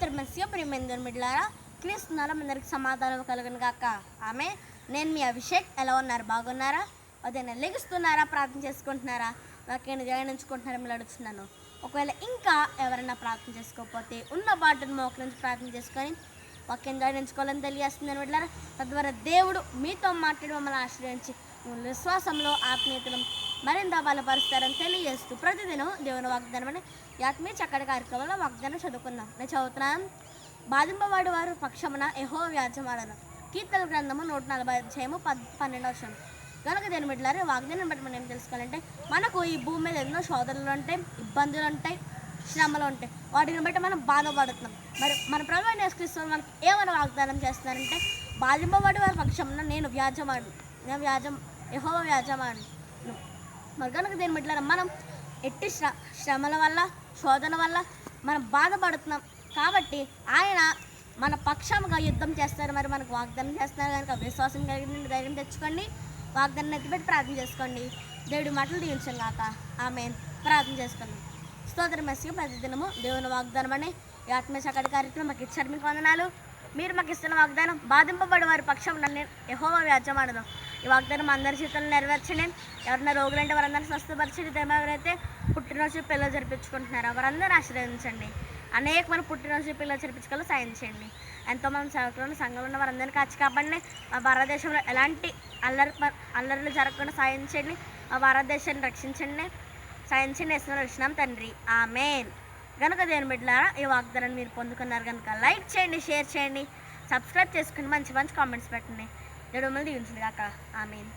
స్తోత్రం మెస్సియా ప్రియమైన మిడ్లారా క్రీస్తునారా అందరికి సమాధానం కలుగును గాక. ఆమె నేను మీ అభిషేక్. ఎలా ఉన్నారు? బాగున్నారా? అదేనా లెగుస్తున్నారా? ప్రార్థన చేసుకుంటున్నారా? నాకేమైనా జయించుకుంటున్నారా? మీరు అడుగుతున్నాను. ఒకవేళ ఇంకా ఎవరైనా ప్రార్థన చేసుకోకపోతే ఉన్న బాటను మోక నుంచి ప్రార్థన చేసుకొని వాక్యం జయించుకోవాలని తెలియజేస్తుందని వెళ్ళారా. తద్వారా దేవుడు మీతో మాట్లాడి మమ్మల్ని ఆశ్రయించి విశ్వాసంలో ఆత్మీయతను మరింత బలపరుస్తారని తెలియజేస్తూ ప్రతిదినం దేవుని వాగ్దానం అని ఆత్మీయ చక్కటి కార్యక్రమంలో వాగ్దానం చదువుకున్నాం. నేను చదువుతున్నాను. బాధింపబడి వారు పక్షమున యెహోవా వ్యాజ్యమాడను. కీర్తన గ్రంథము 140 అధ్యాయము 12 కనుక దేని బిడ్డలారా వాగ్దానం బట్టి మనం ఏం తెలుసుకోవాలంటే మనకు ఈ భూమి మీద ఎన్నో శోధనలు ఉంటాయి, ఇబ్బందులు ఉంటాయి, శ్రమలు ఉంటాయి. వాటిని బట్టి మనం బాధపడుతున్నాం. మరి మన ప్రభువైన యేసుక్రీస్తు మనకి ఏమైనా వాగ్దానం చేస్తున్నారంటే బాధింపబడి వారి పక్షమున నేను యెహోవా వ్యాజ్యమాడను. మరి కనుక దేని బిడ్డలారా మనం ఎట్టి శ్రమల వల్ల శోధన వల్ల మనం బాధపడుతున్నాం కాబట్టి ఆయన మన పక్షంగా యుద్ధం చేస్తారు. మరి మనకు వాగ్దానం చేస్తున్నారు కనుక విశ్వాసం కలిగిన ధైర్యం తెచ్చుకోండి. వాగ్దానం ఎత్తిపెట్టి ప్రార్థన చేసుకోండి. దేవుడి మాటలు దీవించం కాక. ఆమేన్. ప్రార్థన చేసుకోండి. స్తోత్రం మెస్సిగా ప్రతిదినము దేవుని వాగ్దానం అని ఈ ఆత్మీయ చక్కటి కార్యక్రమం మాకు ఇచ్చారు. మీకు వందనాలు. మీరు మాకు ఇస్తున్న వాగ్దానం బాధింపబడి వారి పక్షం నన్ను యెహోవా వ్యాజ్యమాడను. ఈ వాగ్దానం అందరి జీవితంలో నెరవేర్చండి. ఎవరైనా రోగులంటే వారందరినీ స్వస్థపరచండి. ఎవరైతే పుట్టినరోజు పిల్లలు జరిపించుకుంటున్నారో వారందరూ ఆశీర్వదించండి. అనేకమైన పుట్టినరోజు పిల్లలు జరిపించుకోవాలి సాయం చేయండి. ఎంతోమంది సేవకులను సంఘంలో ఉన్న వారందరినీ కాచి కాపాడండి. మా భారతదేశంలో ఎలాంటి అల్లర్లు జరగకుండా సాయం చేయండి. మా భారతదేశాన్ని రక్షించండి. సాయం చేయండి. రక్షణం తండ్రి. ఆమేన్. కనుక దేని బిడ్డలారా ఈ వాగ్దానాన్ని మీరు పొందుకున్నారు కనుక లైక్ చేయండి, షేర్ చేయండి, సబ్స్క్రైబ్ చేసుకుని మంచి మంచి కామెంట్స్ పెట్టండి. దేవుడు మిమ్మల్ని దీవించును గాక. ఆమేన్.